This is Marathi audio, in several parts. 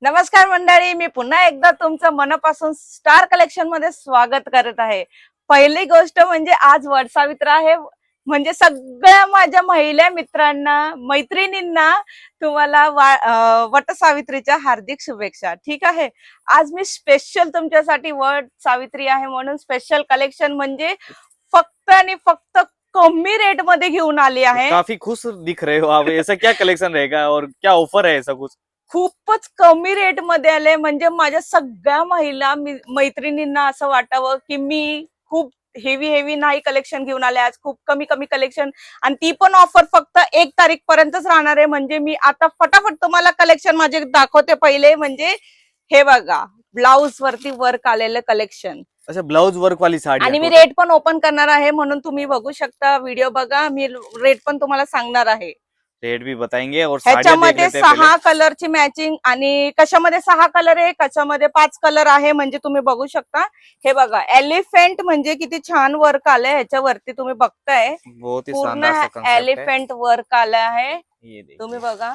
नमस्कार मंडळी, मी पुन्हा एकदा तुमचं मनापासून स्टार कलेक्शन मध्ये स्वागत करत आहे। पहिली गोष्ट म्हणजे आज वटसावित्र आहे, म्हणजे सगळ्या माझ्या महिला मित्रांना मैत्रिणींना तुम्हाला वटसावित्रीच्या हार्दिक शुभेच्छा। ठीक आहे, आज मी स्पेशल तुमच्यासाठी वटसावित्री आहे म्हणून स्पेशल कलेक्शन म्हणजे फक्त आणि फक्त कमी रेट मध्ये घेऊन आली आहे। काफी खुश दिख रहे हो आप, ऐसा क्या कलेक्शन रहेगा और क्या ऑफर है ऐसा कुछ? खूपच कमी रेट मध्ये आले, म्हणजे माझ्या सगळ्या महिला मैत्रिणींना असं वाटावं की मी खूप हेवी नाही कलेक्शन घेऊन आले, आज खूप कमी कलेक्शन, आणि ती पण ऑफर फक्त 1 तारीख पर्यंतच राहणार आहे। म्हणजे मी आता फटाफट तुम्हाला कलेक्शन माझे दाखवते। पहिले म्हणजे हे बघा, ब्लाउज वरती वर्क आलेलं कलेक्शन। अच्छा, ब्लाउज वर्क वाली साड़ी आणि मी रेट पण ओपन करणार आहे, म्हणून तुम्ही बघू शकता, व्हिडिओ बघा, मी रेट पण तुम्हाला सांगणार आहे। रेट भी बताएंगे और ह्याच्यामध्ये 6 कलरची मॅचिंग, आणि कशामध्ये 6 कलर आहे, कशामध्ये 5 कलर आहे, म्हणजे तुम्ही बघू शकता। हे बघा, एलिफंट म्हणजे किती छान वर्क आलंय ह्याच्यावरती, तुम्ही बघताय पूर्ण एलिफंट वर्क आलं आहे, तुम्ही बघा।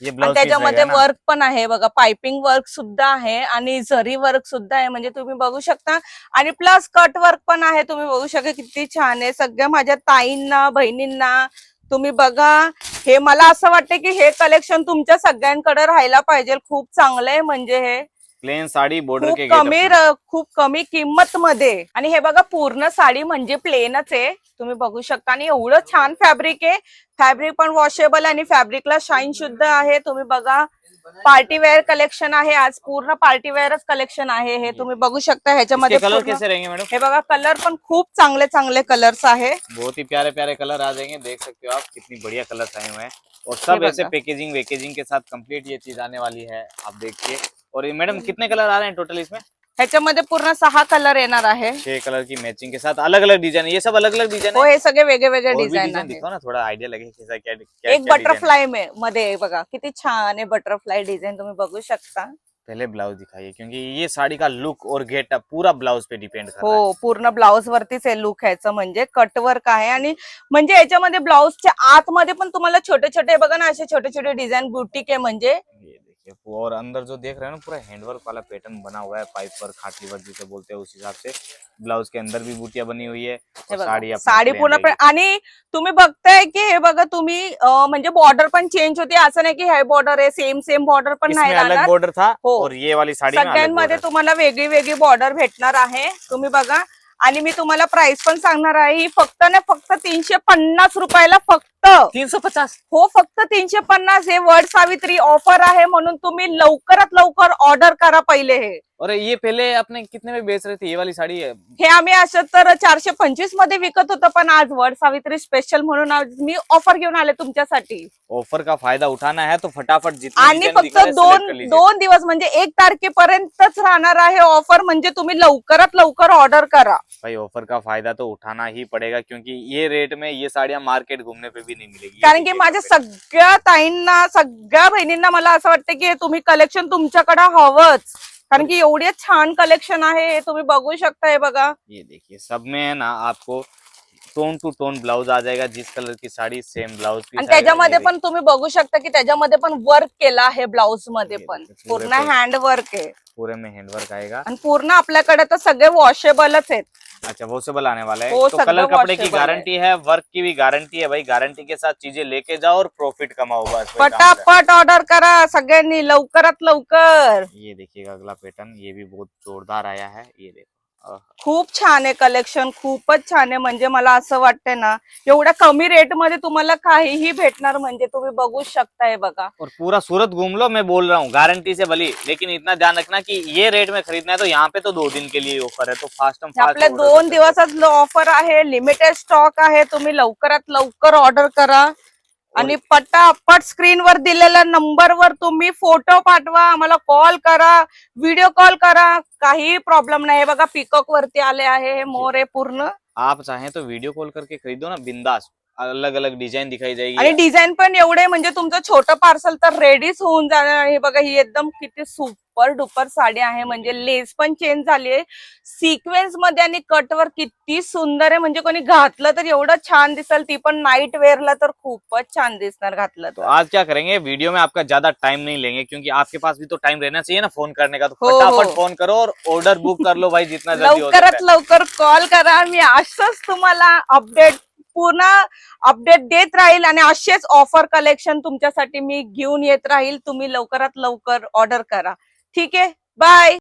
त्याच्यामध्ये वर्क पण आहे बघा, पाइपिंग वर्क सुद्धा आहे आणि जरी वर्क सुद्धा आहे, म्हणजे तुम्ही बघू शकता। आणि प्लस कट वर्क पण आहे, तुम्ही बघू शकता किती छान आहे। सगळ्या माझ्या ताईंना, बहिणींना तुम्ही बघा, हे मला असं वाटतं की हे कलेक्शन तुमच्या सगळ्यांकडे राहायला पाहिजे, खूप चांगलं आहे। म्हणजे हे प्लेन साडी बॉर्डर के खूप कमी किंमत मध्ये, आणि हे बघा पूर्ण साडी म्हणजे प्लेनच आहे, तुम्ही बघू शकता। आणि एवढं छान फॅब्रिक आहे, फॅब्रिक पण वॉशेबल आणि फॅब्रिकला शाईन शुद्ध आहे, तुम्ही बघा। पार्टी वेअर कलेक्शन आहे, आज पूर्ण पार्टी वेअरच कलेक्शन आहे हे, तुम्ही बघू शकता। ह्याच्यामध्ये कलर कैसे रहेंगे मैडम? हे बघा, कलर पण खूप चांगले कलर्स आहे, बहुत ही प्यारे कलर आ जाएंगे, देख सकते हो आप कितनी बढ़िया कलर्स आए हुए हैं, और सब ऐसे पैकेजिंग के साथ कंप्लीट ये चीज आने वाली है, आप देखिए। और ये मैडम कितने कलर आ रहे हैं टोटल इसमें? ह्याच्यामध्ये पूर्ण 6 कलर येणार आहे, 6 कलर की मैचिंग के साथ अलग अलग डिजाइन, ये सब अलग अलग डिजाइन हो, हे सगळे वेगळे डिझाइन आहे। दिखाओ ना, थोड़ा आइडिया लगे कैसा क्या एक बटरफ्लाई मध्ये बघा किती छान आहे, बटरफ्लाई डिझाइन तुम्ही बघू शकता। पहले ब्लाउज दिखाइए, क्योंकि ये साड़ी का लुक और गेटअप पूरा ब्लाउज पे डिपेंड कर रहा है। हो, पूर्ण ब्लाउज वरतीच आहे लुक ह्याचं, म्हणजे कटवर्क आहे। आणि म्हणजे याच्यामध्ये ब्लाउजच्या आतमध्ये पण तुम्हाला छोटे छोटे बघा ना, असे छोटे छोटे डिझाइन बुटीक आहे म्हणजे। ये देखिए, और अंदर जो देख रहे हैं ना, पूरा हैंडवर्क वाला पैटर्न बना हुआ है, पाइप वर्क, खाटली वर्क जिसे बोलते हैं, उस हिसाब से ब्लाउज के अंदर भी बूटियां बनी हुई है, और साडी पूर्ण। आणि तुम्ही बघताय की हे बघा तुम्ही, म्हणजे बॉर्डर पण चेंज होते, असं नाही की हे बॉर्डर आहे सेम बॉर्डर पण नाही अलग राहणार, बॉर्डर था, हो। और ये वाली साड़ी में अलग सगळ्यांमध्ये तुम्हाला वेगळी बॉर्डर भेटणार आहे, तुम्ही बघा। आणि मी तुम्हाला प्राइस पण सांगणार आहे, ही फक्त ना फक्त 350 रुपयाला, फक्त 350, हो, फक्त 350 हे वटसावित्री ऑफर आहे, म्हणून तुम्ही लवकरात लवकर ऑर्डर करा पहिले हे। और ये पहले आपने कितने में बेच रहे थे ये वाली साड़ी? है हे आम्ही असं तर 425 मध्ये विकत होतं, पण आज वटसावित्री स्पेशल म्हणून आज मी ऑफर घेऊन आले तुमच्यासाठी। ऑफर का फायदा उठाना है तो फटाफट आणि फक्त दोन दिवस म्हणजे 1 तारखेपर्यंतच राहणार आहे ऑफर, म्हणजे तुम्ही लवकरात लवकर ऑर्डर करा भाई। ऑफर का फायदा तो उठाना ही पड़ेगा, क्योंकि ये रेट में ये साड़ियां मार्केट घूमने पे भी नहीं मिलेगी। कारण की माझ्या सगळ्या ताईंना, सगळ्या बहिणींना मला असं वाटतं की तुम्ही कलेक्शन तुमच्याकडे हवंच, कारण की एवढे छान कलेक्शन आहे, तुम्ही बघू शकता। हे बघा, ये देखिए, सब में है ना आपको टोन टू टोन ब्लाउज आ जाएगा, जिस कलर की साड़ी सेम ब्लाउज पीस, आणि त्याच्यामध्ये पण तुम्ही बघू शकता की त्याच्यामध्ये पण वर्क केला आहे, ब्लाउज मध्ये पण पूर्ण हँड वर्क आहे, पूरे में हैंडवर्क आएगा, आणि पूर्ण आपल्याकडे तर सगळे वॉशेबलच आहेत। अच्छा, वॉशेबल आने वाला है, वो तो सब कलर कपड़े की washable गारंटी है, वर्क की भी गारंटी है भाई। गारंटी के साथ चीजें लेके जाओ और प्रॉफिट कमाओ, बस वही काम है। पटापट ऑर्डर करा सगळ्यांनी, लवकरात लवकर। ये देखिएगा अगला पैटर्न, ये भी बहुत जोरदार आया है, ये देखो, खूप छान आहे कलेक्शन, खूपच छान आहे। म्हणजे मला असं वाटतंय ना, एवढ्या कमी रेट मध्ये तुम्हाला काहीही भेटणार, म्हणजे तुम्ही बघू शकताय बघा। और पूरा सूरत घूम लो, मैं बोल रहा हूँ गारंटी से भली, लेकिन इतना ध्यान रखना कि ये रेट में खरीदना है तो यहाँ पे तो 2 दिन के लिए ऑफर है, तो फास्ट आपल्या 2 दिवसात ऑफर आहे, लिमिटेड स्टॉक आहे, तुम्ही लवकरात लवकर ऑर्डर करा। आणि पटापट स्क्रीनवर दिलेल्या नंबरवर तुम्ही फोटो पाठवा, आम्हाला कॉल करा, व्हिडिओ कॉल करा, काही प्रॉब्लेम नाही। बघा, पिकॉक वरती आले आहे हे मोर आहे पूर्ण। आप चाहें तो वीडियो कॉल करके खरीदो ना, बिंदास, अलग अलग डिजाइन दिखाई जाएगी, आणि डिझाईन पण एवढे, म्हणजे तुमचं छोटं पार्सल तर रेडीच होऊन जाणार। हे बघा, ही एकदम किती सुपर सुपर डुपर साडी आहे. म्हणजे लेस पण चेंज झाली आहे, सिक्वेन्स मध्ये आणि कटवर किती सुंदर आहे. म्हणजे कोणी घातलं तर एवढं छान दिसेल, ती पण नाईट वेअरला तर खूपच छान दिसणार घातलं तो तर. आज क्या करेंगे, वीडियो में आपका ज्यादा टाइम नहीं लेंगे क्योंकि आपके पास भी तो टाइम रहना चाहिए ना फोन करने का, तो हो, फटाफट हो. फोन करो और ऑर्डर बुक कर लो भाई जितना जल्दी हो सकता लवकरात है. लवकर कॉल करा. मी असंच तुम्हाला पूर्ण अपडेट देत राहील आणि असेच ऑफर कलेक्शन तुमच्यासाठी मी घेऊन येत राहील. तुम्ही लवकरात लवकर ऑर्डर करा. ठीक आहे, बाय.